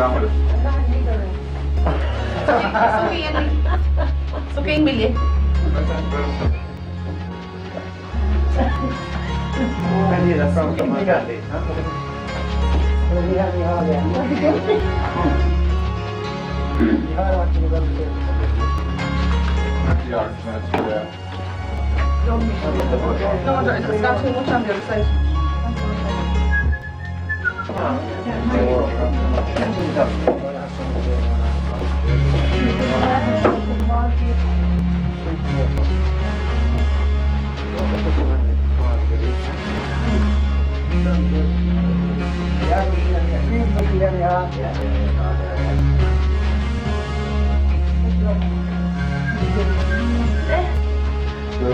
Vamos. Suki yan eh. Suki yung bili. Kanina from Kamagati. No, it's actually much on the other side.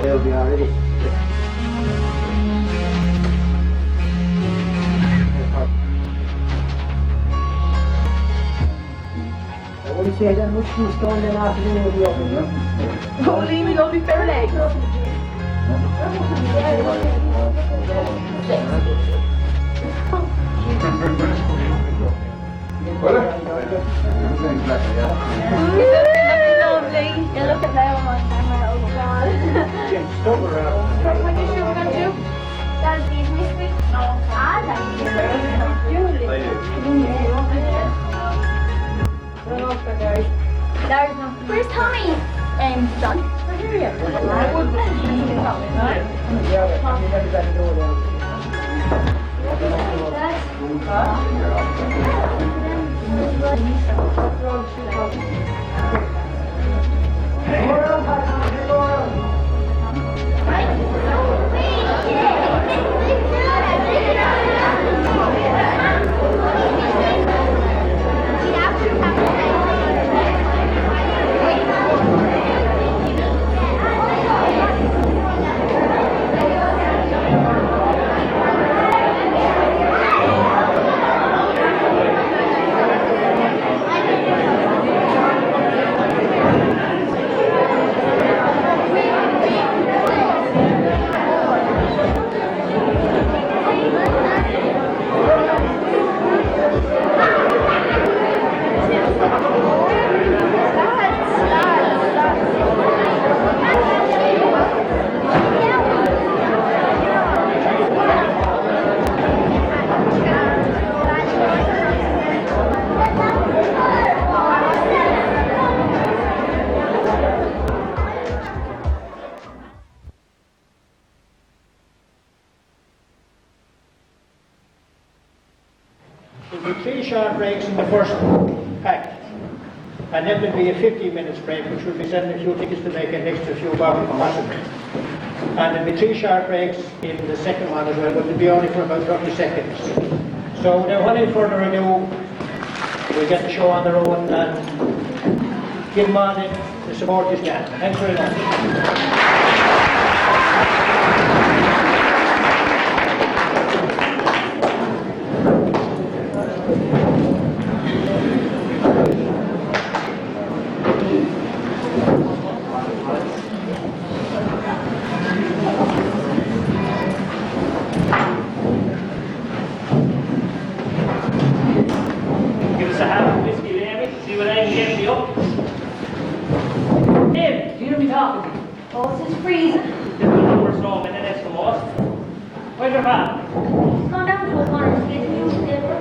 They'll be already. What do you say then? Which one's going in afternoon will be open, no? Oh, leave me lovely fair legs. Lovely. You look at Leo on camera, oh god. What is we're gonna do? That'll be next week. Ah, that's There's no. Where's Tommy? John. There'll be 3 short breaks in the first pack. And then there'll be a 15 minutes break, which will be sending a few tickets to make an extra few bottles of passengers. And there'll be 3 short breaks in the second one as well, but they'll be only for about 30 seconds. So now, without further ado, we'll get the show on the road and give them all the support you can. Thanks very much. Oh, it's just freezing. Where's your van? Gone down to the corner to get a newspaper.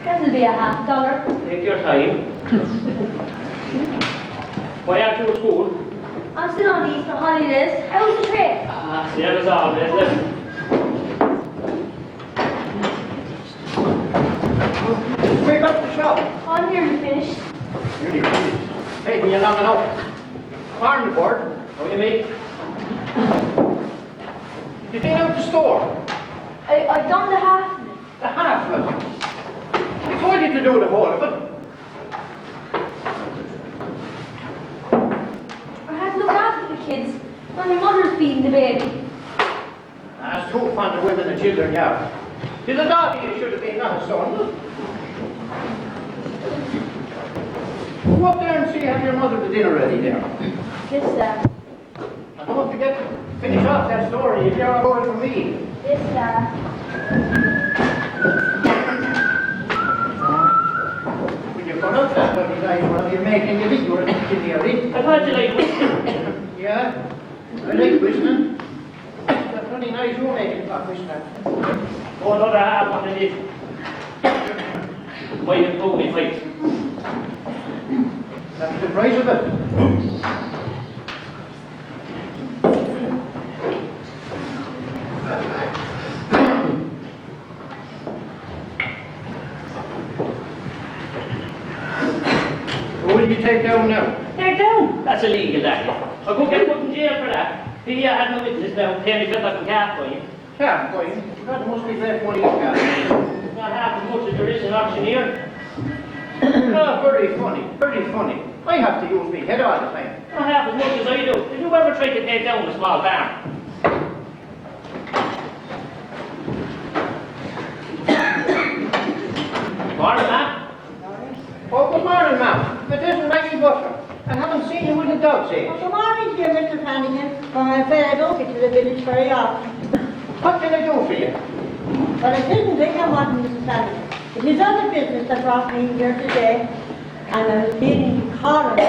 That'll be $50. Take your time. Why aren't you at school? I'm still on the Easter holidays. How was the trip? Same as always. Wake up the shop. I'm nearly finished. Nearly finished. Taking you long enough. Farm report. How you mean? You clean out the store. I've done the half of it. The half of it. I told you to do the whole of it. I had to look after the kids when my mother's feeding the baby. That's too fond of women and children, yeah. Did the dog you should have been not a son? you have your mother the dinner ready there. Yes, sir. And don't forget to finish off that story if you're on board for me. Yes, sir. When you got up that bloody night, while you're making your meat, you were engineering. I thought you liked whiskey. Yeah, I like whistling. That bloody night you're making hot whistling. Oh, another half on the dish. Why you told me fight? That's the price of it. Who will you take down now? Take down. That's illegal, that. I could get put in jail for that. He had no witness now, pay me $50 calf for you. Yeah, boy. God, must be left money in that. Not half as much as there is an auctioneer. Oh, very funny, very funny. I have to use my head all the time. Not half as much as I do. Did you ever try to take down a small farm? Morning, man. Oh, good morning, ma'am. It isn't Maggie Butler. I haven't seen you with the dogs, eh? Good morning, dear Mr. Flanagan. Well, I'm afraid I don't get to the village very often. What can I do for you? But it isn't big I want, Mrs. Flanagan. It is other business that brought me here today, and I was feeling to call on you.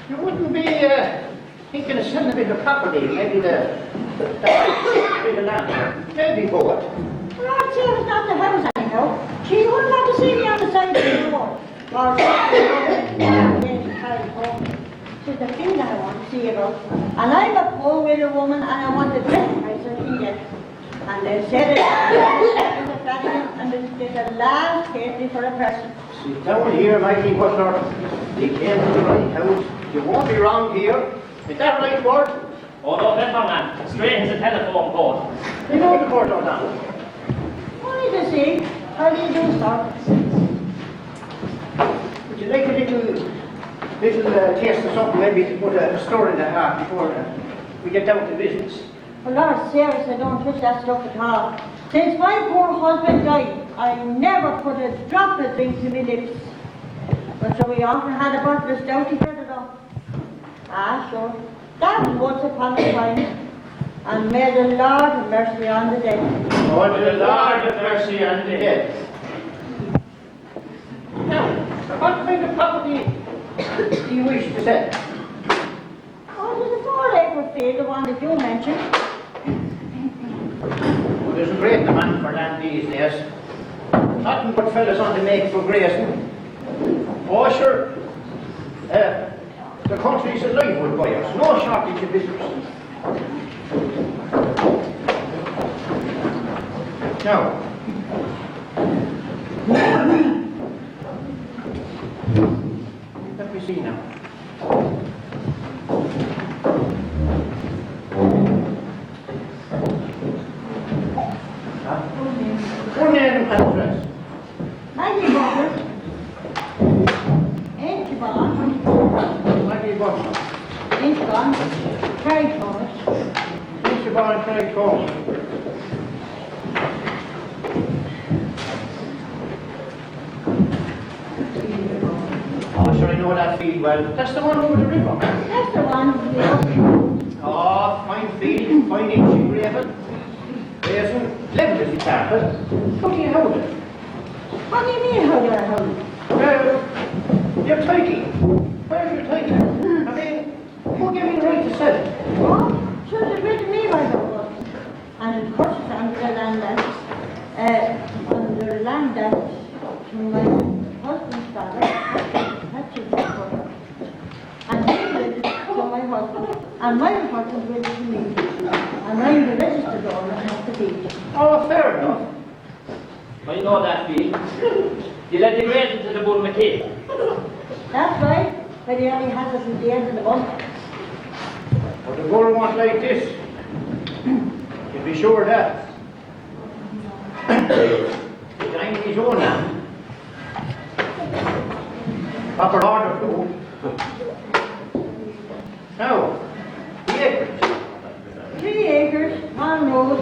You wouldn't be thinking of selling a bit of property, maybe the bit of land. Maybe both. Well, I'd say it's not the house anyhow. She wouldn't want to see me on the side of the road. Or she's the thing that I want to see about. And I'm a poor widow woman, and I want the best price I can get. And they said it, Mr. Flanagan, and it's the last case for a person. Sit down here, Maggie Butler. You came to the right house. You won't be wrong here. Is that right, Ward? Oh, no, that's not, man. Straight as a telephone call. You know the court on that. Only to see, how do you do, sir? Would you like a little taste of something, maybe to put a store in the heart before we get down to business? Well, Lord, serious, I don't touch that stuff at all. Since my poor husband died, I never put a drop of drink to my lips. But so we often had a bottle of stout together, though. Ah, sure. That was once upon a time. And may the Lord have mercy on the dead. Oh, the Lord have mercy on the dead. Now, what kind of property do you wish to sell? Oh, there's a 4-acre field, the one that you mentioned. Well, there's a great demand for land these days. Nothing but fellas on the make for grazing. Oh, sure. The country's alive with buyers. No shortage of visitors. Now, let me see now. Full name and address. Maggie Butler. Inchbon. Maggie Butler. Inchbon. Carrie Thomas. Mr. Barn, Craig Cole. Oh, sure, I know that field well. That's the one over the river. That's the one. Oh, fine field, fine inch gravel. There's some level as the carpet. How do you hold it? What do you mean, how do I hold it? Well, your title. Where's your title? I mean, who gave you the right to sell it? What? Should have written me right over. And of course it's under the land that, my husband's father, that's his father. And he lived to my husband, and my husband lived to me. And I'm the registered owner of the deed. Oh, fair enough. I know that field. You let the graze into the Bull McKay. That's right, but he only has us at the end of the month. But the bull won't like this. You'll be sure of that. He's dying in his own land. Proper order, too. Now, the acres. 3 acres, 1 road,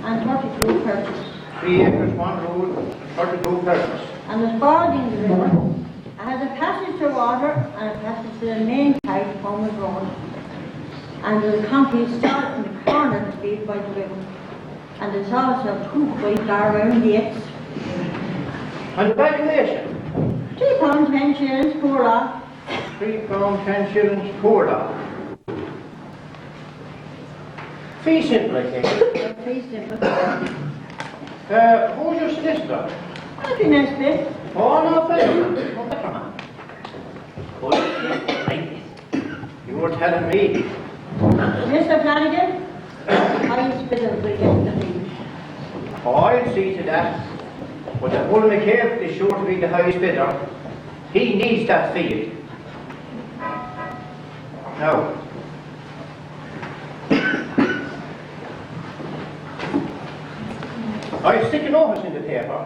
and 32 purchase. 3 acres, 1 road, 32 persons. And as far as the river, I have has a passage to water and a passage to the main pipe, Homer's Road. And there's a concrete stall in the corner of the field by the river. And there's also 2 big around gates. And the valuation? £3 10 shillings, poor lot. £3 10 shillings, poor lot. Fee simple, I think. Fee simple. Who's your solicitor? That'd be nice bit. Oh, no, better. No, better, man. You were telling me. Mr. Flanagan, highest bidder will get the fee. Oh, I'll see to that. But the Bull McCabe is sure to be the highest bidder. He needs that field. Now, I'll stick a notice in the paper,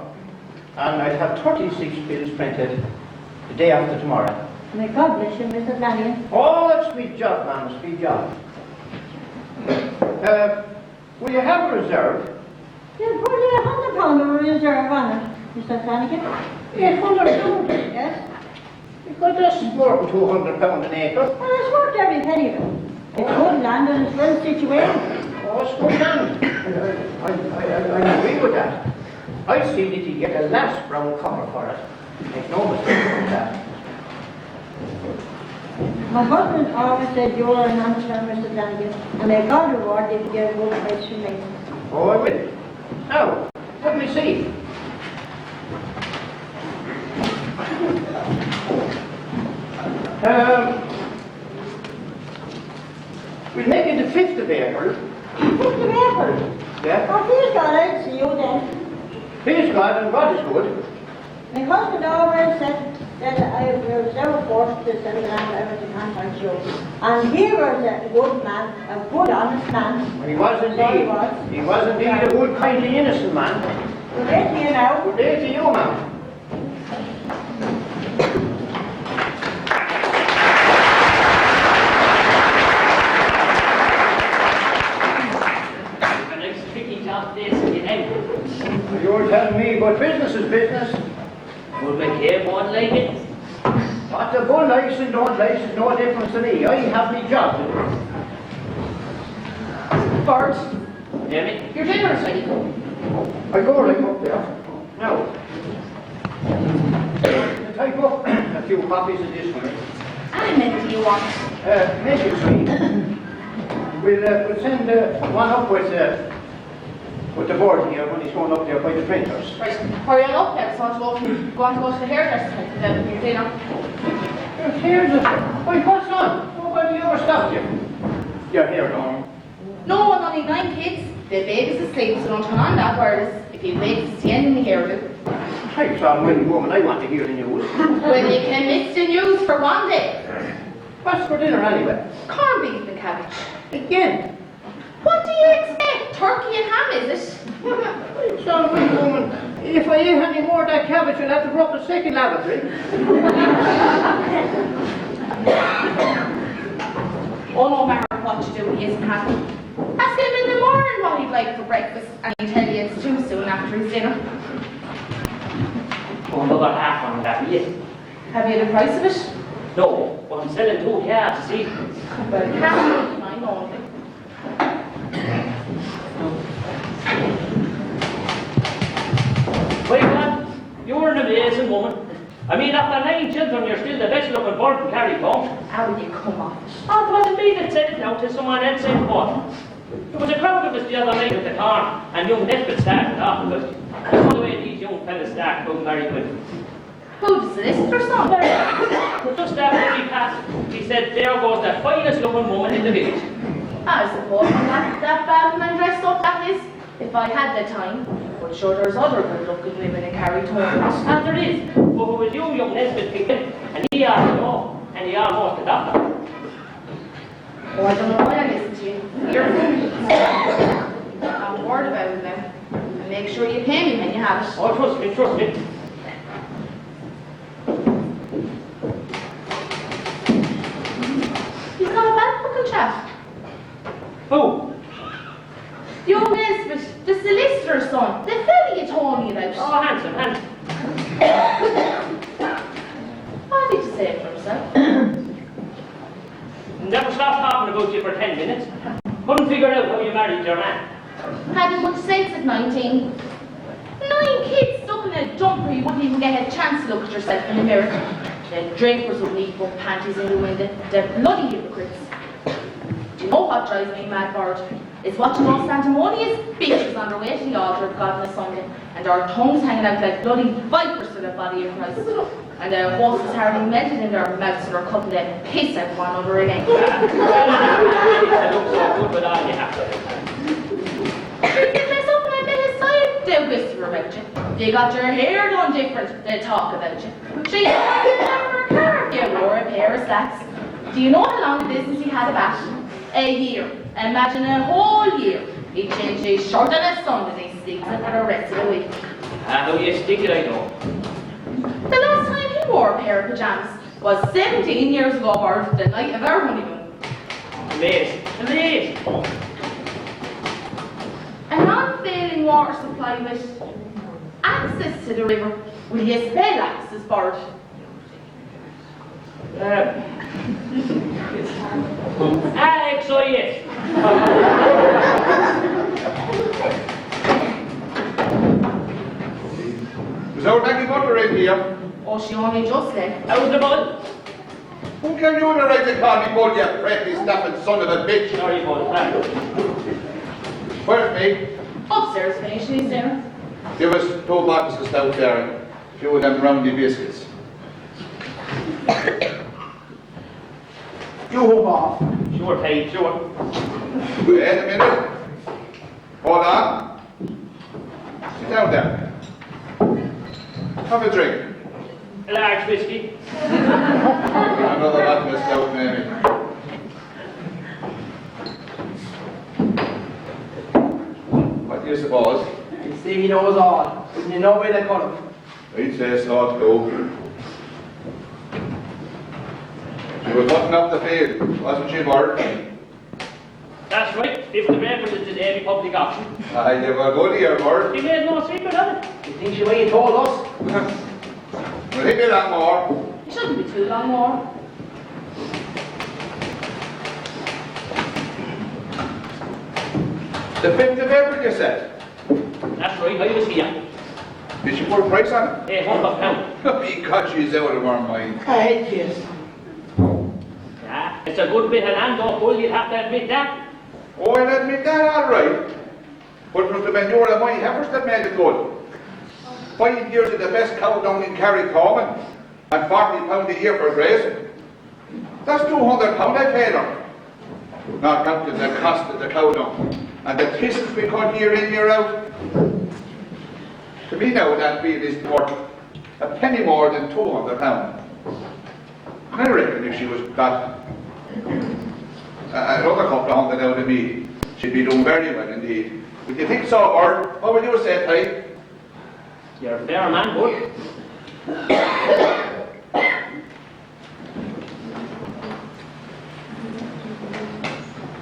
and I'll have 36 bills printed the day after tomorrow. May God bless you, Mr. Flanagan. Oh, that's a sweet job, man, a sweet job. Will you have a reserve? There's probably £100 of a reserve on it, Mr. Flanagan. £800? Yes? Because that's more than £200 an acre. Well, it's worth every penny of it. It's good land and it's well situated. Oh, it's good land. I agree with that. I see that you get a last brown copper for it. Make no mistake about that. My husband always said you're an honest man, Mr. Flanagan, and may God reward you if you get a good price from me. Oh, I will. Now, let me see. We'll make it the 5th of April. 5th of April? Yeah? Oh, please God, I'll see you then. Please God, and God is good. My husband always said that I was never forced to send land ever to contact you. And he was a good man, a good honest man. He was indeed. He was. He was indeed a good, kindly, innocent man. Good day to you now. Good day to you, ma'am. The next tricky job this again. You're telling me, but business is business. Would McCabe won't like it? What the bull likes and don't like is no difference to me. I have my job to do. Bart, Jimmy? your dinner's ready. I go right up there. Now, to type up a few copies of this one. How many do you want? Make it sweet. We'll send one up with the board here when he's going up there by the printers. Right, hurry on up there, so I want to go to the hairdresser to have your dinner. Here's it. Wait, what's on? Nobody ever stopped you. Your hair on. No one, only 9 kids. The baby's asleep, so don't turn on that wireless. If you wait to see anything here, do. I saw a willing woman. I want to hear the news. Well, you can mix the news for one day. What's for dinner anyway? Corned beef and cabbage. Again. What do you expect? Turkey and ham, is it? I saw a willing woman. If I ate any more of that cabbage, I'll have to go up a second lavatory. Oh, no matter what you do, he isn't happy. Ask him in the morning what he'd like for breakfast, and he'll tell you it's too soon after his dinner. Oh, another half on that, yes. Have you the price of it? No, but I'm selling 2 calves, see? Well, half mine only. Wait, what? You're an amazing woman. I mean, after 9 children, you're still the best looking bird in Carrycombe. How will you come off it? Oh, it wasn't me that said it now, to someone else in court. There was a crowd of us the other night at the corn, and young Nesbitt started off with us. That's the way these young fellas start going very quick. Who, the solicitor, son? But just after we passed, he said, there goes the finest looking woman in the village. I suppose I'm not that bad when I'm dressed up, that is, if I had the time. But sure, there's other good-looking women in Carrytown. And there is, but it was you, young Nesbitt, picked it, and he ought to know, and he almost the doctor. Oh, I don't know why I listen to you. You're I'm worried about it now. And make sure you pay me when you have it. Oh, trust me, trust me. He's not a bad looking chap. Who? Young Nesbitt, the solicitor's son. The fella you told me about. Oh, handsome, handsome. What about you for 10 minutes. Couldn't figure out how you married your man. Hadn't much sense at 19. 9 kids stuck in a jumper, you wouldn't even get a chance to look at yourself in the mirror. The drapers wouldn't even put panties in the window. They're bloody hypocrites. Do you know what drives me mad, Bard? It's watching those sanctimonious bitches on their way to the altar of God on a Sunday, and their tongues hanging out like bloody vipers to the body of Christ. And the horses hardly melted in their mouths and they're cutting the piss out of one another again. It looks so good with all you have. You dress up like a side, they'll whisper about you. You got your hair done different, they'll talk about you. She never cared if you wore a pair of slacks. Do you know how long the business he had a bat? A year. Imagine a whole year. He changed his shirt on a Sunday and he sticks it for the rest of the week. How you stick it, I know. The last time he wore a pair of pyjamas was 17 years ago, Bart, the night of our honeymoon. Amazing. Amazing. An unfailing water supply with access to the river. Will you spell access, Bart? Alex, oh yes. Is our Maggie Butler in here? Oh, she only just left. How's the bud? Who can you the right to call me bud, you pretty snapping son of a bitch? Sorry, bud. Where's me? Upstairs finishing his dinner. Give us 2 bottles of stout there and a few of them roundy biscuits. You move off. Sure, Tate, sure. Wait a minute. Hold on. Sit down there. Have a drink. A large whiskey. Another bottle of stout, maybe. What do you suppose? You see, he knows all. You know where they cut him. I'd say so too. She was putting up the field, wasn't she, Bert? That's right. If the breakfast is the daily public option. Aye, they were good here, Bert. He made no secret of it. You think she went and told us? We'll take a lot more. It shouldn't be too long more. The 5th of April, you said? That's right, I was here. Did she put a price on it? £800. Because she's out of her mind. Hey, kids. Yeah, it's a good bit of land, though, Bull, you'd have to admit that. Oh, I'll admit that, all right. But it was the manure of my heifers that made it good. 5 years of the best cow down in Carrickcommon and £40 a year for grazing. That's £200 I paid her. Not counting the cost of the cow dung. And the thistles we cut year in, year out. To me now, that field is worth a penny more than £200. I reckon if she was got another couple of hundred out of me, she'd be doing very well indeed. If you think so, or what would you say, Ty? You're a fair man, Bull.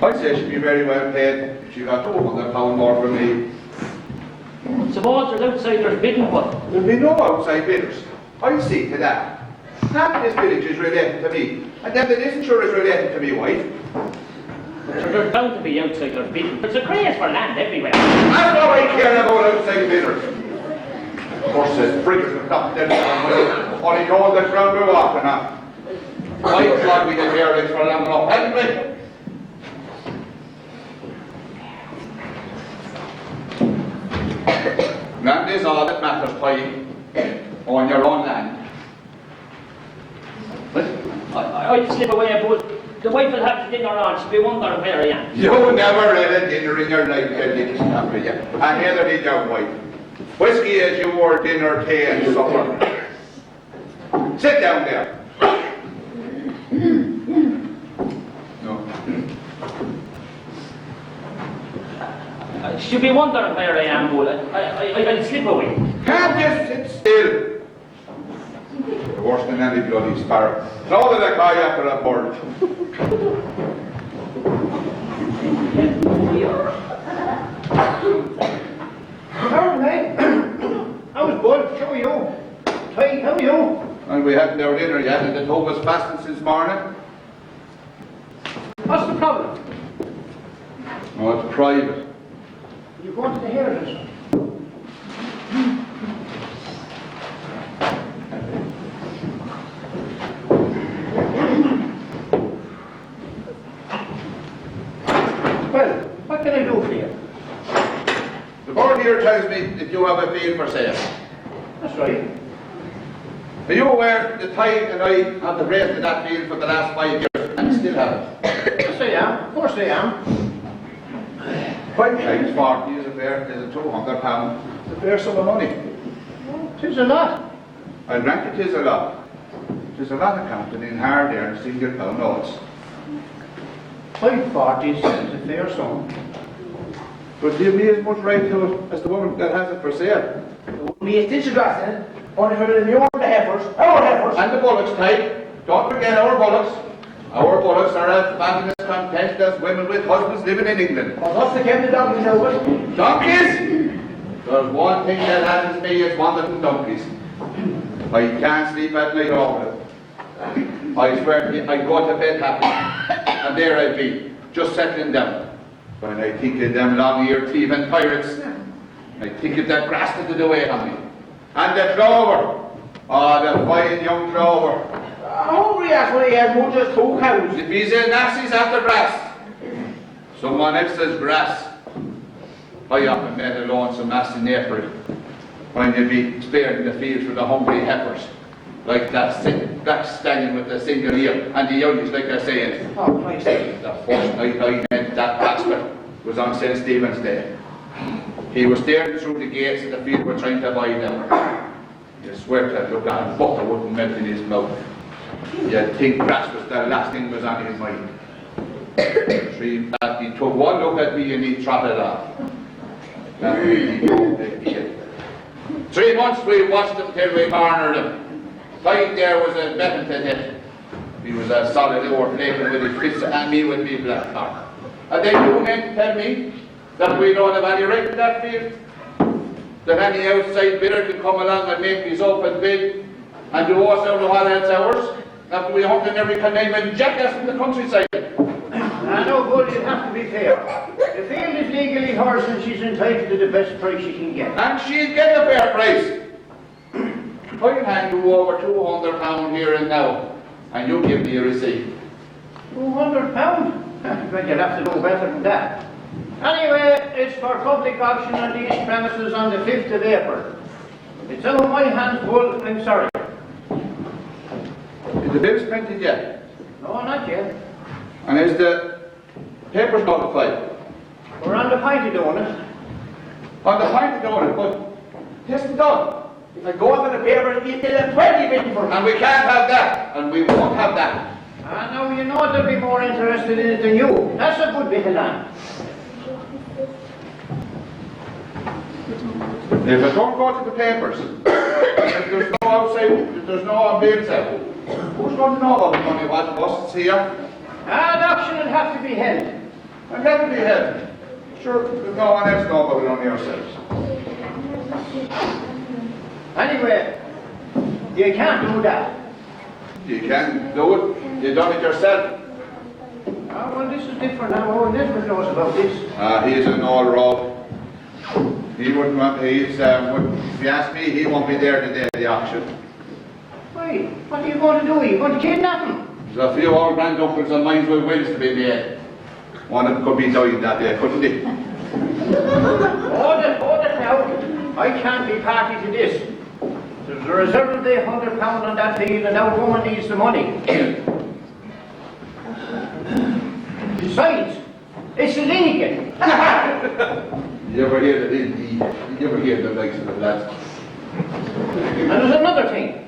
I'd say she'd be very well paid if she got £200 more from me. Suppose there's outsiders bidding, but There'll be no outside bidders. I'll see to that. Half this village is related to me, and then the isn't sure is related to me wife. there's bound to be outsiders bidding. There's a craze for land everywhere. That's all I care about outside bidders. Of course, there's friggers and stuff there, only know the ground we're walking on. My God, we did hear this for long enough, hadn't we? Land is all that matters, Ty, on your own land. I'd slip away a Bull. The wife will have the dinner on. She'll be wondering where I am. You never had a dinner in your life, did you? And neither did your wife. Whiskey as you wore dinner, tea and supper. Sit down there. No. She'll be wondering where I am, Bull. I'll slip away. Can't just sit still. Worse than any bloody sparrow. Know that I call you after a bird. How was Bud? How are you? Ty, how are you? And we hadn't our dinner yet, and the tub was fasting since morning. What's the problem? Oh, it's private. You go to the hairdresser. Well, what can I do for you? The board here tells me that you have a field for sale. That's right. Are you aware the tide and I have the raised in that field for the last 5 years and still have it? Yes, I am. Of course I am. 5 times 40 is a fair, is a £200. It's a fair sum of money. It is a lot. I grant it is a lot. It is a lot of counting in hard there and single pound notes. 540 is a fair sum. But give me as much right to it as the woman that has it for sale. Me a stitch of grass in it, only for the mule, the heifers, our heifers. And the bullocks type. Don't forget our bullocks. Our bullocks are as fabulous content as women with husbands living in England. Well, what's the Kevin donkeys now, what? Donkeys? There's one thing that happens me is one of them donkeys. I can't sleep at night over it. I swear to you, I go to bed happy. And there I'd be, just settling down. When I think of them long-eared thieving pirates, I think of that grass that did away on me. And the clover. Oh, the fine young clover. How we ask when he has more just 2 cows? If he's in Nazis after grass, someone else's grass. I often met a lonesome Nazi in April when you'd be spared in the fields for the hungry heifers, like that standing with the single ear and the youngies like they're saying. Oh, Christ. The first night I met that bastard was on St. Stephen's Day. He was staring through the gates of the field we're trying to buy now. You swear to look at butter wouldn't melt in his mouth. You'd think grass was the last thing was on his mind. He took one look at me and he trotted off. That really the kid. 3 months we watched him till we cornered him. Right there was a weapon to death. He was a solid old flaking with his fists and me with me black cock. And then you men tell me that we don't have any right in that field? That any outside bidder can come along and make his open bid and do us out of what else ours? After we hunt in every containment jackass in the countryside. No good, you have to be fair. The field is legally hers and she's entitled to the best price she can get. And she'll get a fair price. I'll hand you over £200 here and now, and you give me a receipt. £200? Well, you'll have to do better than that. Anyway, it's for public auction on these premises on the 5th of April. It's out of my hands full, I'm sorry. Is the bill printed yet? No, not yet. And is the papers notified? We're on the point of doing it. On the point of doing it, but it isn't done. If I go to the paper, it'll be 20 written for me. And we can't have that, and we won't have that. Now you know they'll be more interested in it than you. That's a good bit of land. If I don't go to the papers, if there's no outside, if there's no on bills out, who's going to know about the money what busts here? An auction will have to be held. And that will be held. Sure, there's no one else know about it, only ourselves. Anyway, you can't do that. You can do it. You done it yourself. Well, this is different now. Oh, Elizabeth knows about this. He's an old rogue. He wouldn't want, if you ask me, he won't be there the day of the auction. Wait, what are you going to do? Are you going to kidnap him? There's a few old granduncles of mine with wills to be made. One of them could be dying that day, couldn't he? Hold it now. I can't be party to this. There's a reserve of £100 on that field and that woman needs the money. Besides, it's illegal. You ever hear the you ever hear the likes of the lads? And there's another thing.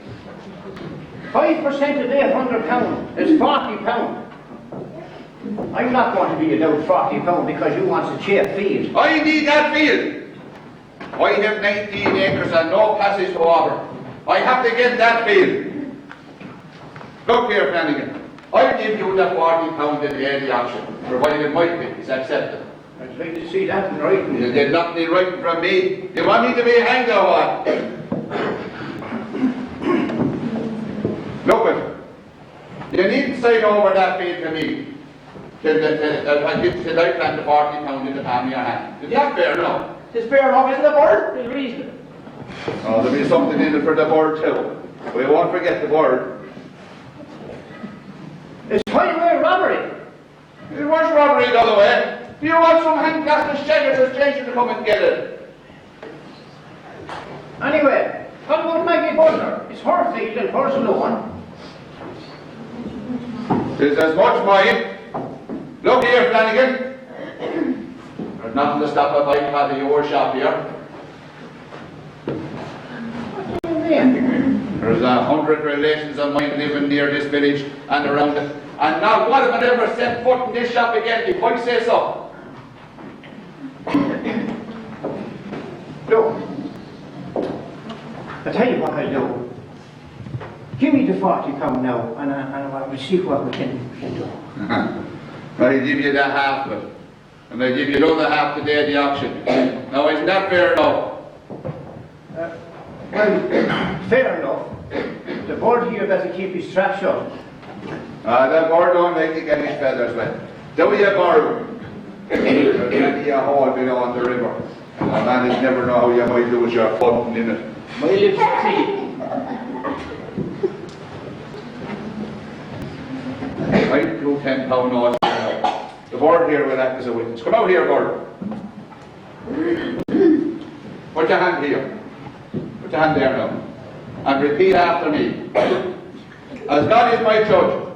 5% of £100 is £40. I'm not going to be allowed £40 because you want a cheap field. I need that field. I have 19 acres and no passage to water. I have to get that field. Look here, Flanagan. I'll give you the £40 in the day of the auction, provided my bid is accepted. I'd like to see that in writing. You did not need writing from me. You want me to be hanged or what? Look it. You needn't sign over that field to me. till I plant the 40 pound in the palm of your hand. Is that fair enough? It's fair enough, isn't it, bird? It's reasonable. Oh, there'll be something in it for the bird too. We won't forget the bird. It's highway robbery. It was robbery the other way. Do you want some hand-casted shaggers or station to come and get it? Anyway, what about Maggie Butler? It's her field and hers alone. It's as much mine. Look here, Flanagan. There's nothing to stop a bike out of your shop here. There's 100 relations of mine living near this village and around it. And not one of them ever set foot in this shop again if I say so. Look, I tell you what I'll do. Give me the 40 pound now, and I will see what we can do. I'll give you the half of it. And I'll give you the other half the day of the auction. Now, isn't that fair enough? Well, fair enough. The board here better keep his trap shut. The bird don't like to get his feathers wet. Do you, bird? There's plenty of hole below the river. And a man is never know how you might lose your footing in it. My lips see. I do 10 pound notes. The bird here will act as a witness. Come out here, bird. Put your hand here. Put your hand there now. And repeat after me. As God is my judge,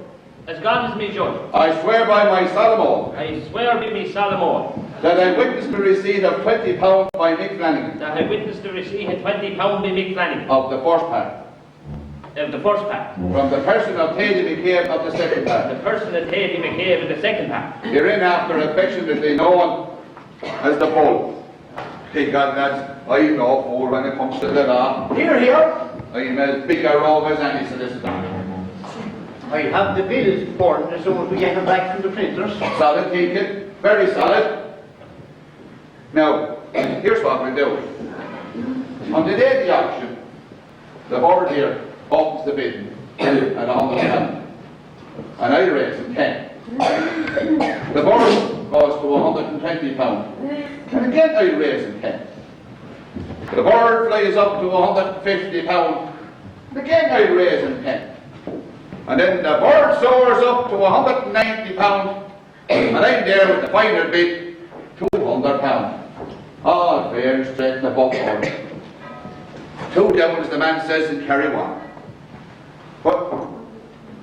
As God is me judge, I swear by my solemn oath I swear by me solemn oath that I witness the receipt of 20 pounds by Mick Flanagan that I witnessed the receipt of 20 pound by Mick Flanagan of the first part, of the first pack, from the person of Tady McCabe of the second part, the person that Tady McCabe in the second pack. hereinafter affectionately known as the Bull. Hey God, lads, I'm no fool when it comes to the law. Here, here. I'm as big a rogue as any solicitor. I have the bills born as soon as we get them back from the printers. Solid, Deacon, very solid. Now, here's what we do. On the day of the auction, the board here opens the bid at 100 pounds, and I raise it 10. The board goes to 120 pounds, and again I raise it 10. The board flies up to 150 pounds, and again I raise it 10. And then the board soars up to 190 pounds, and I'm there with the final bid, 200 pounds. All fair and straight in the buckboard. 2 down, as the man says, and carry one. But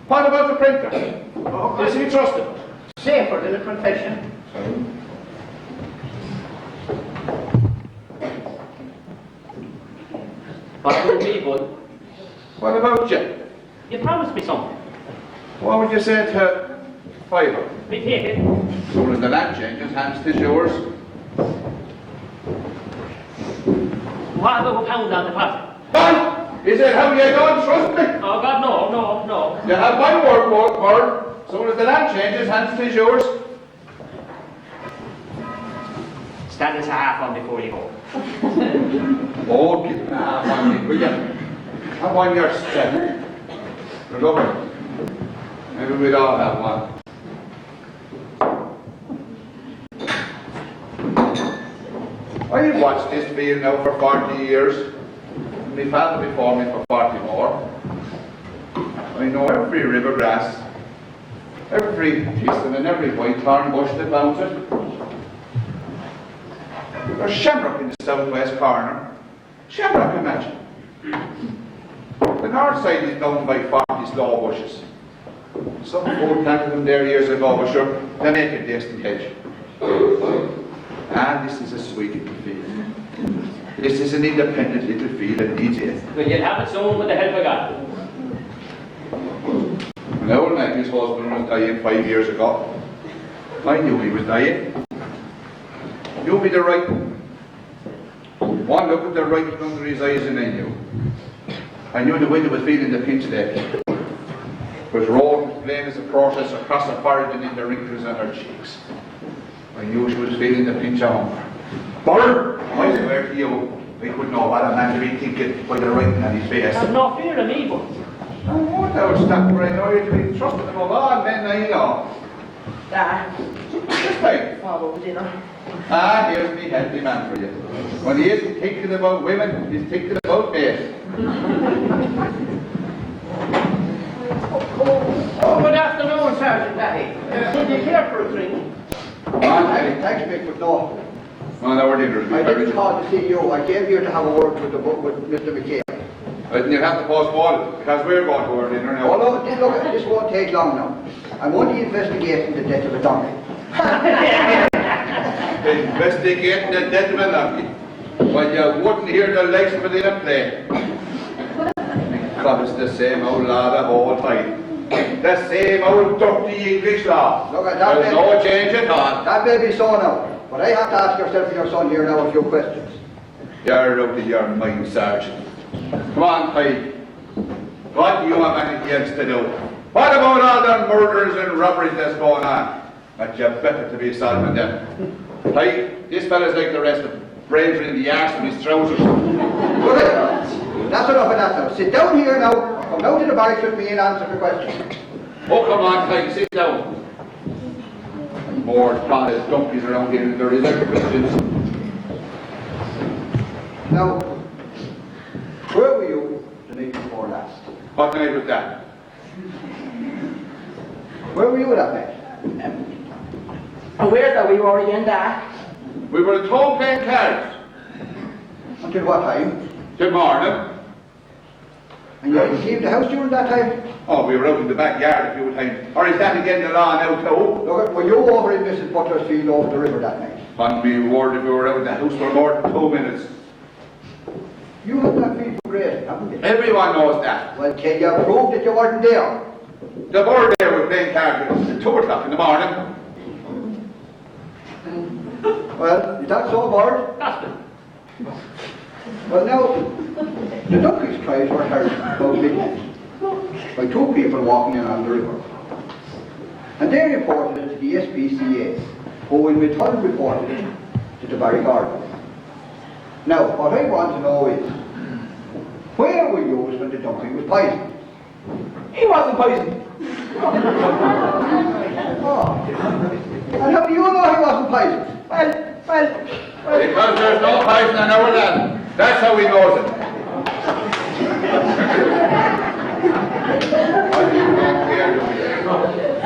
what about the printer? Is he trusted? Safer than a confession. What would be, bud? What about you? You promised me something. What would you say to fiver? We take it. Soon as the land changes, hands to yours. What about a pound on deposit? What? Is it how you don't trust me? Oh God, no. You have my word, word. Soon as the land changes, hands to yours. Stand us a half on before you go. Oh, get half on me, will you? Come on yourself. Look, maybe we'd all have one. I've watched this field now for 40 years. My father before me for 40 more. I know every river grass, every thistle and every white thorn bush that bounds it. There's shamrock in the southwest corner. Shamrock, imagine. The north side is bound by 40 slow bushes. Some folk planted them there years ago, but sure, they make a decent hedge. And this is a sweet little field. This is an independent little field that needs it. Well, you'll have it soon with the help of God. When old Maggie's husband was dying 5 years ago, I knew he was dying. Knew me the right. One look at the right under his eyes and I knew. I knew the widow was feeling the pinch there. It was rolling plain as a process across her forehead and in the wrinkles on her cheeks. I knew she was feeling the pinch of hunger. Bird, I swear to you, I couldn't know what a man to be thinking by the writing on his face. Have no fear of me, but I won't out stop right now, you're to be trusted of all men I know. This time. Follow dinner. Ah, here's me healthy man for you. When he isn't thinking about women, he's thinking about me. Oh, good afternoon, Sergeant Daddy. Did you care for a drink? Thanks, Mick, but no. Well, our dinner will be I very didn't call to see you. I came here to have a word with Mr. McKay. But you have to postpone it, because we're going to our dinner now. Oh, no, look, this won't take long now. I'm only investigating the death of a donkey. Investigating the death of a donkey. But you wouldn't hear the likes of it in a play. God, it's the same old law the whole time. The same old dirty English law. Look, that There's no change at all. That may be so now, but I have to ask yourself and your son here now a few questions. You're out of your mind, Sergeant. Come on, Pike. What do you have anything else to do? What about all the murders and robberies that's going on? But you better to be solving them. Pike, this fella's like the rest of them. Brains are in the arse of his trousers. Good, that's enough of that now. Sit down here now, or come down to the barracks with me and answer the questions. Oh, come on, Pike, sit down. More potted donkeys around here than there is ever Christians. Now, where were you the night before last? What night was that? Where were you that night? Where are we already in that? We were at home playing cards. Until what time? Till morning. And you didn't leave the house during that time? Oh, we were out in the backyard a few times. Or is that again the law now too? Look, were you over in Mrs. Butler's field over the river that night? On me word, if we were out in the house for more than 2 minutes. You have that field for grazing, haven't you? Everyone knows that. Well, can you prove that you weren't there? The board there were playing cards at 2 o'clock in the morning. Well, is that so, Bart? Gospel. Well, now, the donkey's cries were heard about midnight by 2 people walking in on the river. And they reported it to the SPCA, who in return reported it to the Barry Garden. Now, what I want to know is, where were you when the donkey was poisoned? He wasn't poisoned. Oh. And how do you know he wasn't poisoned? Because there's no poison in our land. That's how he knows it.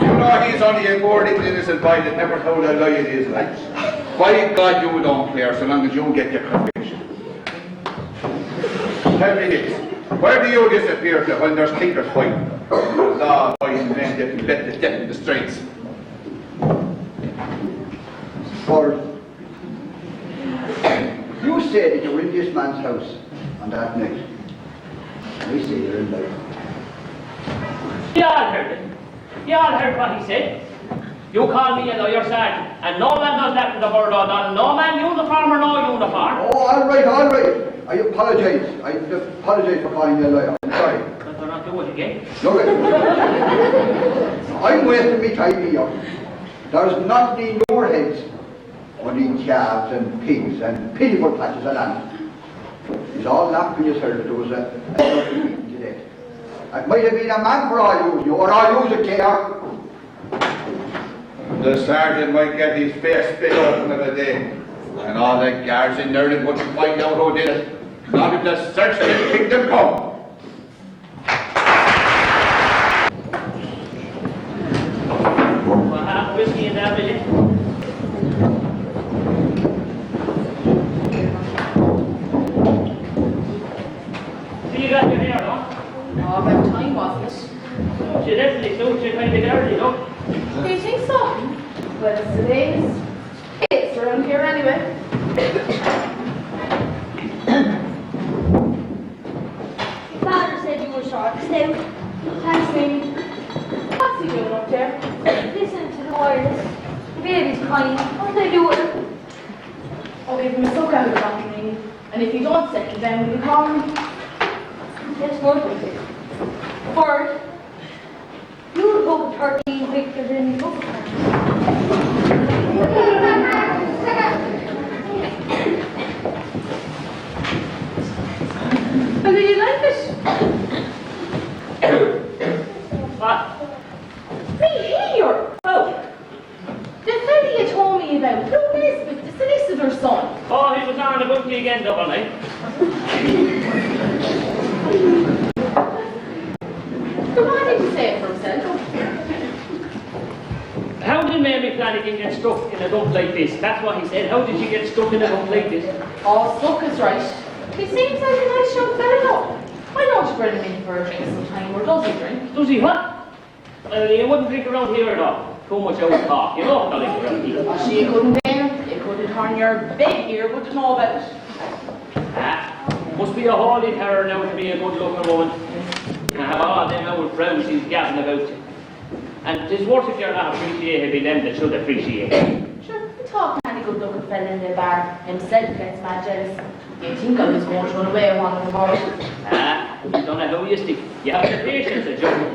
You know he's only a poor little innocent boy that never told a lie in his life. By God, you don't care so long as you get your conviction. Tell me this. Where do you disappear to when there's tinkers fighting? There's all boys and men that let the death in the streets. Or you say that you were in this man's house on that night. I say you're in life. You all heard it. You all heard what he said. You call me a lawyer, Sergeant, and no man does that to the bird O'Donnell. No man uniform or no uniform. Oh, all right. I apologize. I apologize for calling you a liar. I'm sorry. But they're not doing it again. Look at I'm wasting my time here. There's nothing in your heads only calves and pigs and pitiful patches of land. It's all laughing yourself. There was a beaten to death. It might have been a man for all you or all you that care. The sergeant might get his face spit open of a day, and all the guards in there wouldn't find out who did it. Not if the search of the kingdom come. Well, half whiskey in that, will you? So you got your hair on? Oh, about time, wasn't it? She definitely suits you kind of girly, look. Do you think so? Well, today's it's around here anyway. Your father said you were short snout. Thanks, Mamie. What's he doing up there? Listen to the wireless. The baby's crying. What do I do with him? Oh, give him a suck out of that, Mamie. And if you don't settle down, will you call me? Yes, Bird. Bird. You'll go 13 Victor than you go. And do you like it? What? Me here! Oh, can say it for himself. How did Mary Flanagan get stuck in a dump like this? That's what he said. How did she get stuck in a dump like this? Oh, stuck is right. He seems like a nice young fella though. Why don't you bring him in for a drink sometime, or does he drink? Does he what? You wouldn't drink around here at all. Too much out talk. You know what I around here. Oh, she couldn't bear. You couldn't turn your bed here, but you know about it. Must be a holy terror now to be a good-looking woman. And have all them old frowns he's gabbing about you. And it's worse if you're not appreciated by them that should appreciate you. Sure, he talk any good looking fella in the bar himself gets mad jealous. You think I was going to run away one of the boys? You don't know how you stick. You have the patience of Joe.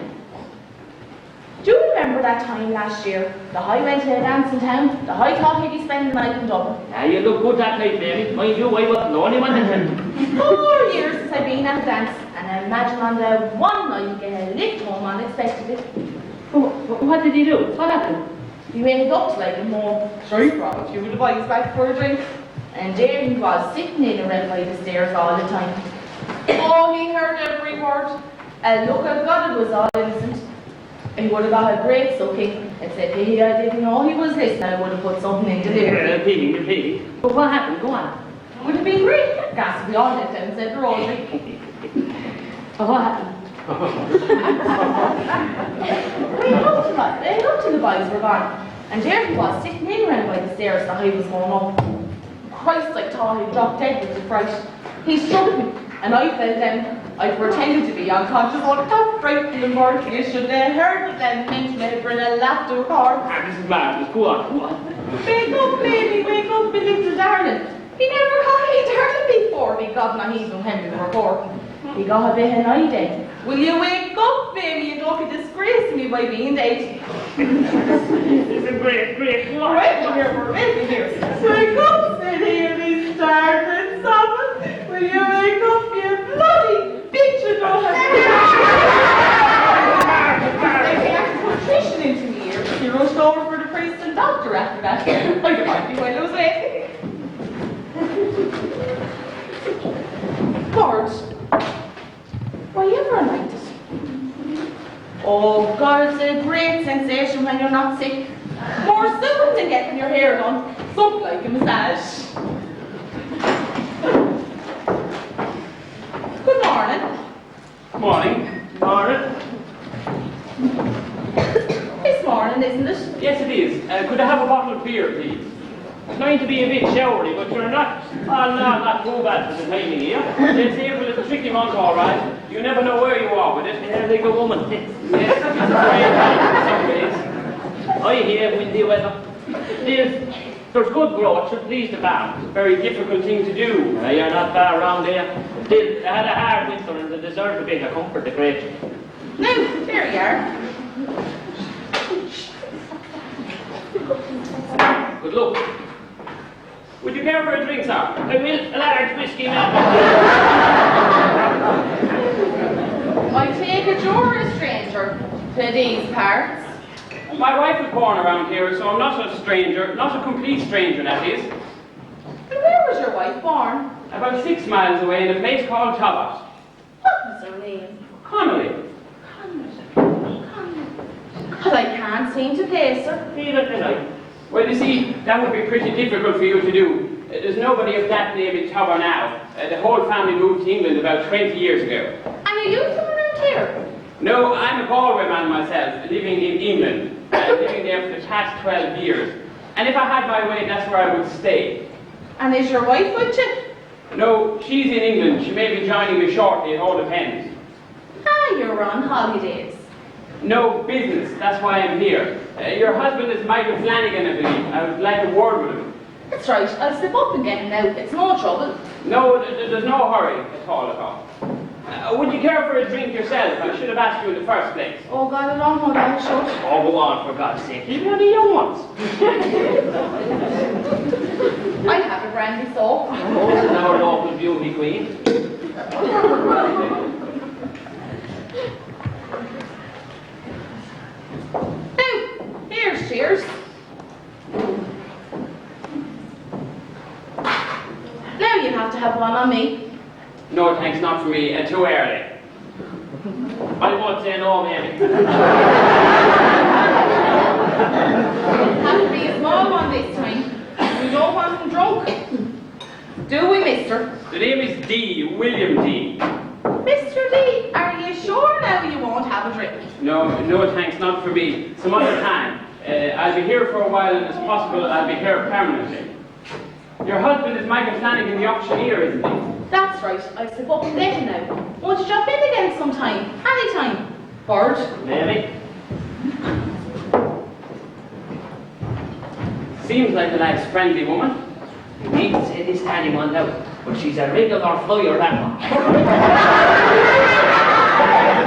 Do you remember that time last year? The High went to a dance in town. The High thought he'd be spending the night in Dublin. You look good that night, Mary. Mind you, I wasn't the only one in town. 4 years since I've been at a dance, and I imagine on the one night you get a lift home unexpectedly. What did he do? What happened? He went up to like a more sure he brought a few of the boys back for a drink. And there he was, sitting in around by the stairs all the time. Oh, he heard every word. And look at God, it was all innocent. He would have got a great sucking and said, hey, I didn't know he was listening. I would have put something in delivery. You're pity. But what happened? Go on. It would have been great. Gas, we all let them, said the rosary. What happened? They looked till the boys were gone. And there he was, sitting in around by the stairs that he was going up. Christ, I thought he'd dropped dead with the fright. He struck me, and I fell down. I pretended to be unconscious, all that frightened and mortal. You should have heard of them mention it for a laugh to a car. This is madness. Go on, go on. Wake up, baby, wake up, my little darling. He never got any darling before. He got my heat from him before. He got a bit of night then. Will you wake up, baby? You don't be disgracing me by being late. This is great, great. Go on. Right here, wait here. Wake up, silly starving someone. Will you wake up, you bloody bitch? You don't have They had nutrition into me here. He rushed over for the priest and doctor after that. I can't be well, I was late. Lord, why you ever like this? Oh God, it's a great sensation when you're not sick. More soothing than getting your hair done. Something like a massage. Good morning. Morning. Morning. It's morning, isn't it? Yes, it is. Could I have a bottle of beer, please? It's going to be a bit showery, but you're not. Oh, no, not too bad for the time of year. It's April is a tricky month, all right. You never know where you are with it. You're like a woman. Yes, it's a great in some ways. I hear windy weather. There's good growth, should please the farm. It's a very difficult thing to do. You're not far around there. They had a hard winter and they deserve a bit of comfort, the great. No, there you are. Good luck. Would you care for a drink, sir? I will. A large whiskey, man. I take it you're a stranger to these parts. My wife was born around here, so I'm not a stranger, not a complete stranger, that is. And where was your wife born? About 6 miles away in a place called Tobot. What was her name? Connolly. Well, I can't seem to place her. Neither can I. Well, you see, that would be pretty difficult for you to do. There's nobody of that name in Tobot now. The whole family moved to England about 20 years ago. And are you from around here? No, I'm a Galway man myself, living in England, living there for the past 12 years. And if I had my way, that's where I would stay. And is your wife with you? No, she's in England. She may be joining me shortly, it all depends. Ah, you're on holidays. No business, that's why I'm here. Your husband is Michael Flanagan, I believe. I would like a word with him. That's right, I'll slip up and get him now. It's no trouble. No, there's no hurry at all. Would you care for a drink yourself? I should have asked you in the first place. Oh God, I don't know that I should. Oh, go on, for God's sake. You're one of the young ones. I have a brandy soap. Oh, now our local beauty queen. Now, here's cheers. Now you have to have one on me. No, thanks, not for me. Too early. I won't say no, maybe. Have to be a small one this time. We don't want him drunk. Do we, mister? The name is D, William D. Mr. D, are you sure now you won't have a drink? No, thanks, not for me. Some other time. I'll be here for a while, and it's possible I'll be here permanently. Your husband is Michael Flanagan, the auctioneer, isn't he? That's right. I said, what was getting now? Won't you drop in again sometime? Anytime. Bird? Maybe. Seems like a nice, friendly woman. You needn't say this to anyone now, but she's a regular flyer, that one.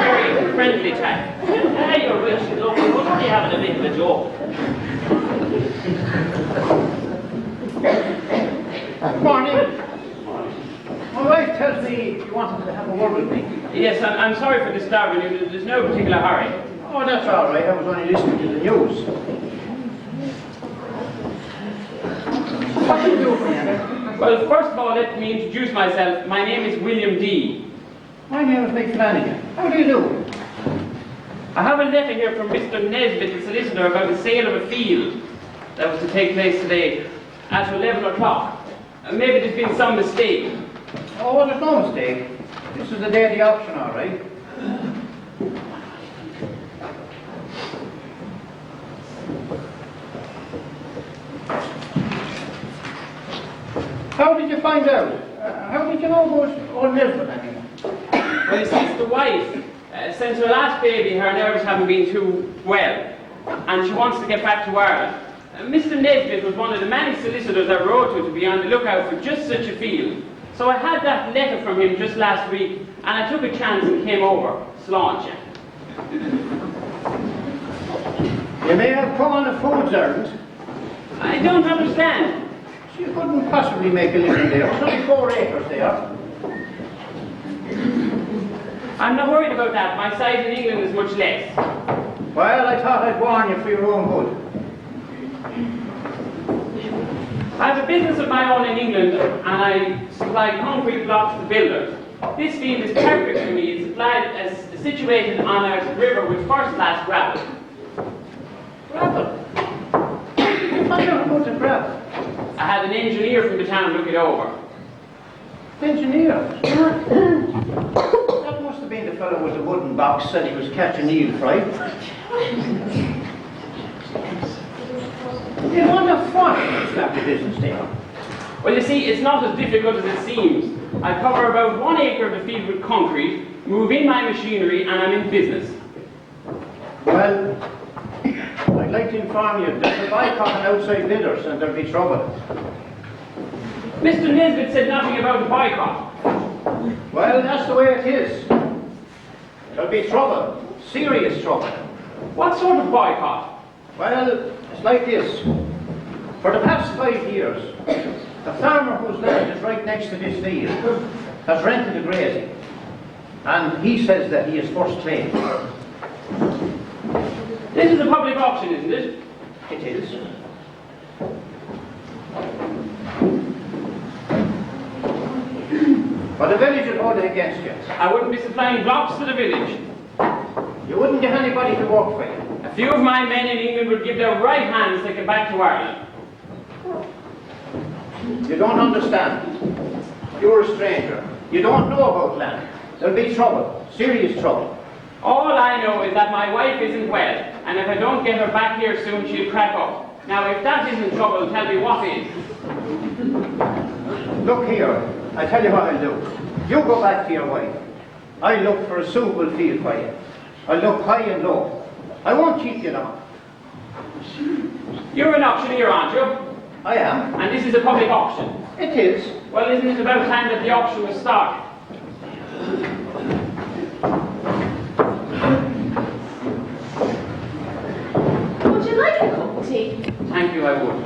Very friendly chap. You're real, she's lovely. We're only having a bit of a joke. Morning. My wife tells me you wanted to have a word with me. Yes, I'm sorry for disturbing you. There's no particular hurry. Oh, that's all right. I was only listening to the news. What can you do for me? Well, first of all, let me introduce myself. My name is William D. My name is Mick Flanagan. How do you do? I have a letter here from Mr. Nesbitt, the solicitor, about the sale of a field that was to take place today at 11 o'clock. Maybe there's been some mistake. Oh, well, there's no mistake. This is the day of the auction, all right. How did you find out? How did you know about old Nesbitt anyway? Well, you see, it's the wife. Since her last baby, her nerves haven't been too well, and she wants to get back to Ireland. Mr. Nesbitt was one of the many solicitors I wrote to be on the lookout for just such a field. So I had that letter from him just last week, and I took a chance and came over. Sláinte. You may have come on a fool's errand. I don't understand. You couldn't possibly make a living there. There's only 4 acres there. I'm not worried about that. My site in England is much less. Well, I thought I'd warn you for your own good. I have a business of my own in England, and I supply concrete blocks to builders. This field is perfect for me. It's situated on a river with first-class gravel. Gravel? I never put the gravel. I had an engineer from the town look it over. Engineer? That must have been the fellow with the wooden box said he was catching eel fry. You wonder what slap the business there. Well, you see, it's not as difficult as it seems. I cover about 1 acre of the field with concrete, move in my machinery, and I'm in business. Well, I'd like to inform you that if I caught an outside bidders and there'd be trouble. Mr. Nesbitt said nothing about a boycott. Well, that's the way it is. There'll be trouble. Serious trouble. What sort of boycott? Well, it's like this. For the past 5 years, the farmer whose land is right next to this field has rented the grazing. And he says that he is first claim. This is a public auction, isn't it? It is. But the village will hold it against you. I wouldn't be supplying blocks to the village. You wouldn't get anybody to work for you. A few of my men in England would give their right hands to get back to Ireland. You don't understand. You're a stranger. You don't know about land. There'll be trouble. Serious trouble. All I know is that my wife isn't well, and if I don't get her back here soon, she'll crack up. Now, if that isn't trouble, tell me what is. Look here. I tell you what I'll do. You go back to your wife. I'll look for a suitable field for you. I'll look high and low. I won't cheat you now. You're an auctioneer, aren't you? I am. And this is a public auction. It is. Well, isn't it about time that the auction was started? Would you like a cup of tea? Thank you, I would.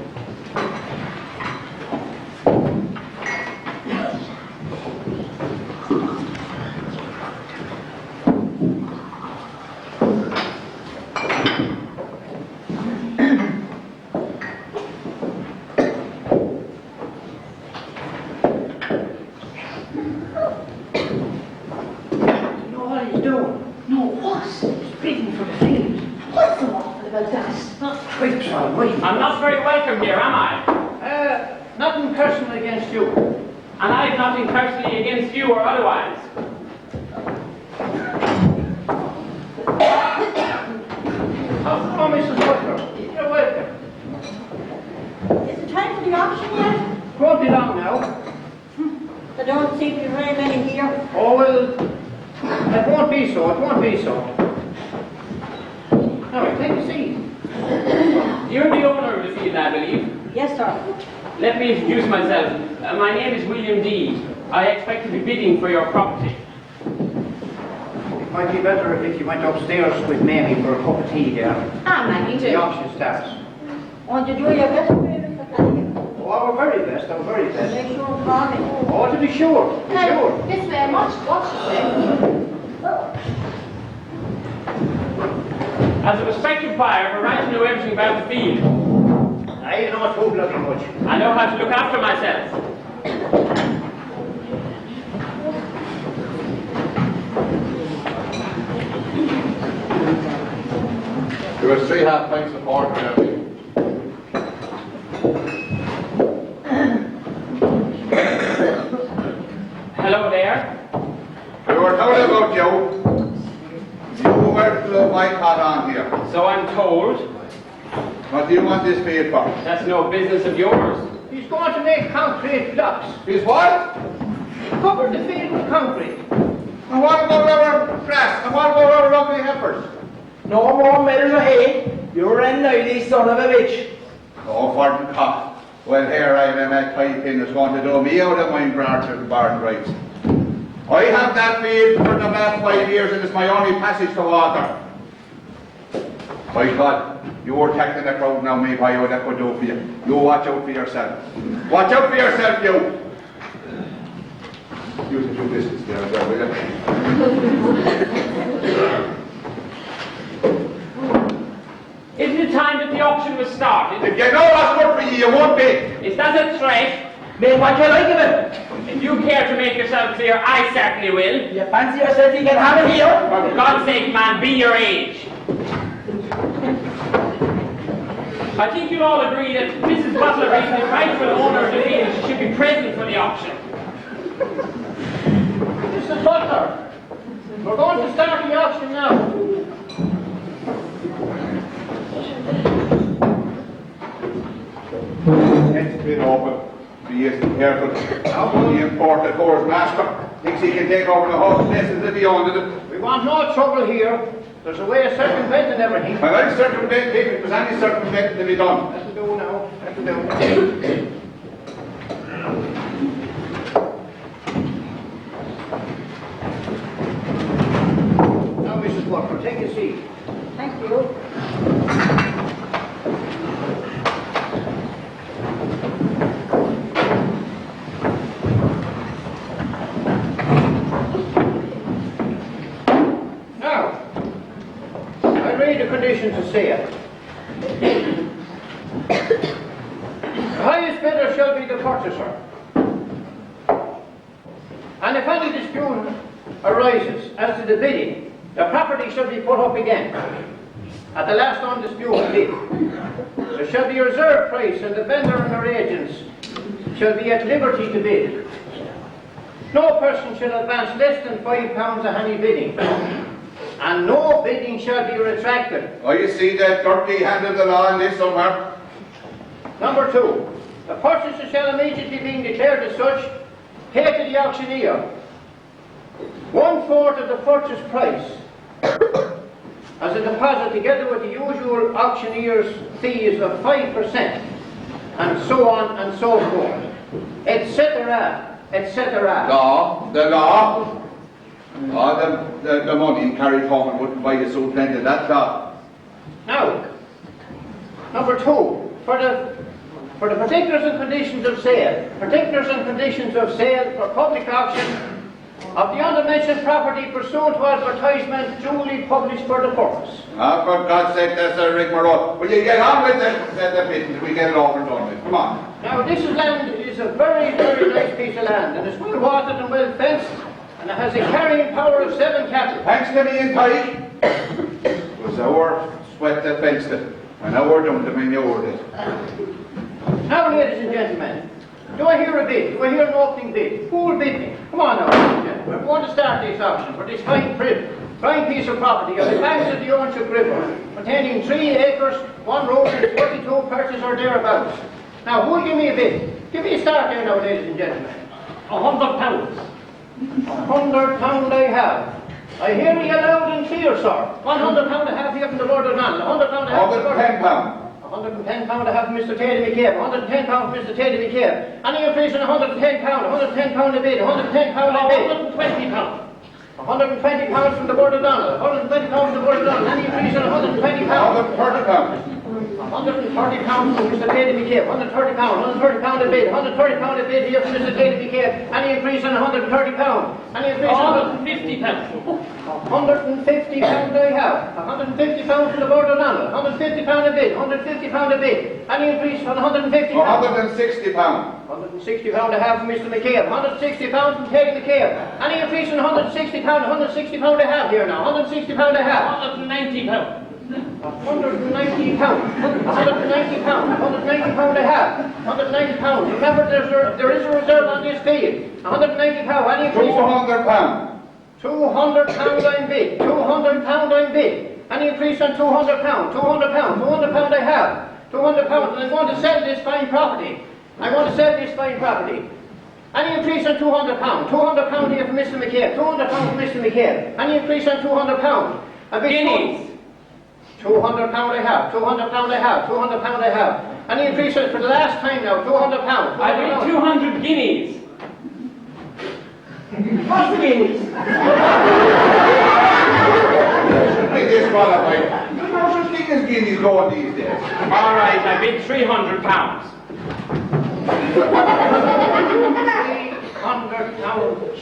You know what he's doing? No, about that. Quite all right. I'm not very welcome here, am I? Nothing personal against you. And I've nothing personally against you or otherwise. Oh, Mrs. Butler, you're welcome. Is it time for the auction yet? Won't be long now. There don't seem to be very many here. Oh, well, it won't be so, it won't be so. Now, take a seat. You're the owner of the field, I believe. Yes, sir. Let me introduce myself. My name is William Deed. I expect to be bidding for your property. It might be better if you went upstairs with Mamie for a cup of tea there. Ah, Maggie, The too. auction starts. Want to do your best for me, Mr. Flanagan? Oh, our very best, our very best. Make sure it's on it. Oh, to be sure, to be sure. This way, watch you say. As a prospective buyer, I have a right to know everything about the field. I know too bloody much. I know how to look after myself. There was 3 half pints of porter there. Hello there. We were told about you. You were to my cot on here. So I'm told. What do you want this paid for? That's no business of yours. He's going to make concrete blocks. Is what? Cover the field with concrete. And what about our grass? And what about our lovely heifers? No more measures of hay. You're a naughty son of a bitch. Oh, for the cock. Well, here I am at Pipin is going to do me out of my barn rights. I have that field for the last 5 years and it's my only passage to water. By God, you're tackling the crowd now, me, by what that could do for you. You watch out for yourself. Watch out for yourself, you. You can do business there, will you? Isn't it time that the auction was started? If you know what's good for you, you won't bid. Is that a threat? Make what you like of it. If you care to make yourself clear, I certainly will. You fancy yourself you can have it here? For God's sake, man, be your age. I think you'll all agree that Mrs. Butler being the rightful owner of the field should be present for the auction. Mrs. Butler, we're going to start the auction now. It's been open. Be as careful. The imported horse master thinks he can take over the whole place as if he owned it. We want no trouble here. There's a way of circumventing everything. And I'll circumvent him if there's any circumventing to be done. That'll do now. That'll do. Now, Mrs. Butler, take a seat. Thank you. Now, I read the conditions of sale. The highest bidder shall be the purchaser. And if any dispute arises as to the bidding, the property shall be put up again at the last undisputed bid. There shall be a reserve price and the vendor and their agents shall be at liberty to bid. No person shall advance less than £5 of any bidding, and no bidding shall be retracted. Oh, you see that dirty hand of the law in this somewhere? Number 2, the purchaser shall immediately being declared as such, pay to the auctioneer 1/4 of the purchase price as a deposit together with the usual auctioneer's fees of 5%, and so on and so forth, etc., etc. Law, the law. Oh, the money carried home and wouldn't buy the suit plenty, that's law. Now, number 2, for the particulars and conditions of sale, for public auction of the undermentioned property pursuant to advertisement duly published for the purpose. Ah, for God's sake, that's a rigmarole. Will you get on with the bit until we get it over and done with? Come on. Now, this land is a very, very nice piece of land, and it's well watered and well fenced, and it has a carrying power of 7 cattle. Thanks to me and Pike. It was our sweat that fenced it. And now we're done to manure it. Now, ladies and gentlemen, do I hear a bid? Do I hear an opening bid? Who will bid me? Come on now, ladies and gentlemen. We're going to start this auction for this fine piece of property on the banks of the Orchard River, containing 3 acres, 1 road, and 42 purses or thereabouts. Now, who will give me a bid? Give me a start there now, ladies and gentlemen. £100. £100 I have. I hear you loud and clear, sir. £100 I have here from the Lord of Nottingham. £100 I have from the Lord of £110. £110 I have from Mr. Teddy McCabe. £110 from Mr. Teddy McCabe. Any increase in £110? £110 a bid. £110 a bid. £120. £120 from the Board of Donald. £120 from the Board of Donald. Any increase in £120? £130. £130 from Mr. Teddy McCabe. £130. £130 a bid. £130 a bid here from Mr. Teddy McCabe. Any increase in £130? Any increase in £150. £150 I have. £150 from the Board of Donald. £150 a bid. £150 a bid. Any increase on £150? £160. £160 I have from Mr. McCabe. £160 from Teddy McCabe. Any increase on £160? £160 I have here now. £160 I have. £190. £190. £190 I have. £190. Remember, there is a reserve on this field. £190. Any increase? £200. £200 I'm bid. £200 I'm bid. Any increase on £200? £200 I have. £200. And I'm going to sell this fine property. Any increase on £200? £200 here from Mr. McCabe. £200 from Mr. McCabe. Any increase on £200? Guineas. £200 I have. £200 I have. £200 I have. Any increase for the last time now? £200. I bid 200 guineas. What's the guineas? Be disqualified. You know such thing as guineas going these days. All right, I bid £300.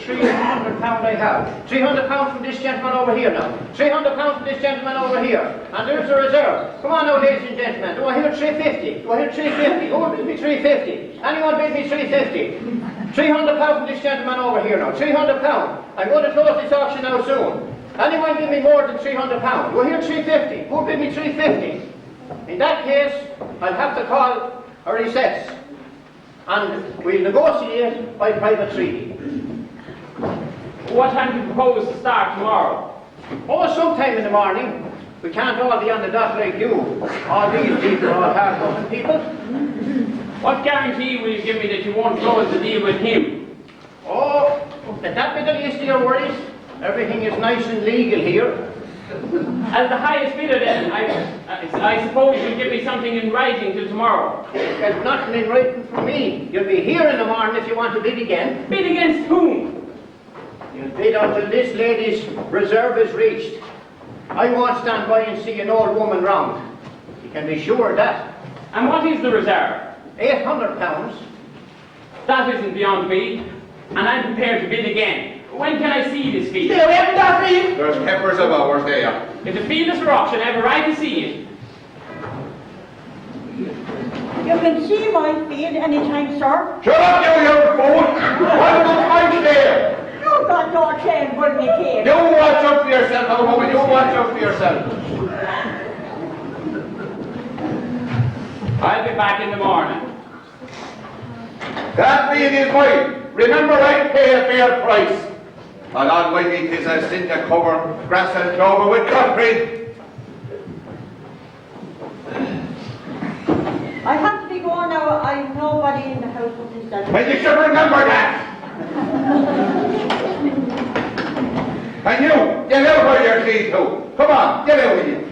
£300 I have. £300 from this gentleman over here now. £300 from this gentleman over here. And there's a reserve. Come on now, ladies and gentlemen. Do I hear 350? Do I hear 350? Who will bid me 350? Anyone bid me 350? £300 from this gentleman over here now. £300. I'm going to close this auction now soon. Anyone give me more than £300? Do I hear 350? Who will bid me 350? In that case, I'll have to call a recess. And we'll negotiate by private treaty. What time do you propose to start tomorrow? Oh, sometime in the morning. We can't all be on the dot like you. All these people are all hard-working people. What guarantee will you give me that you won't close the deal with him? Oh, let that be the least of your worries. Everything is nice and legal here. As the highest bidder then, I suppose you'll give me something in writing till tomorrow. There's nothing in writing from me. You'll be here in the morning if you want to bid again. Bid against whom? You'll bid until this lady's reserve is reached. I won't stand by and see an old woman round. You can be sure of that. And what is the reserve? £800. That isn't beyond me, and I'm prepared to bid again. When can I see this field? There's peppers of ours there. If the field is for auction, I have a right to see it. You can see my field anytime, sir. Shut up, you fool! What about my there? You got your chain for me here. You watch out for yourself, old woman. You watch out for yourself. I'll be back in the morning. That field is mine. Remember, I pay a fair price. And on my meat is a sin to cover grass and clover with concrete. I have to be going now. I've nobody in the house with this dad. Well, you should remember that. And you, get out where you're clean to. Come on, get out with you.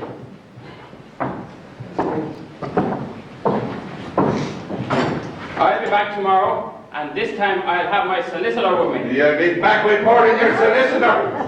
I'll be back tomorrow, and this time I'll have my solicitor with me. You'll be back reporting your solicitor.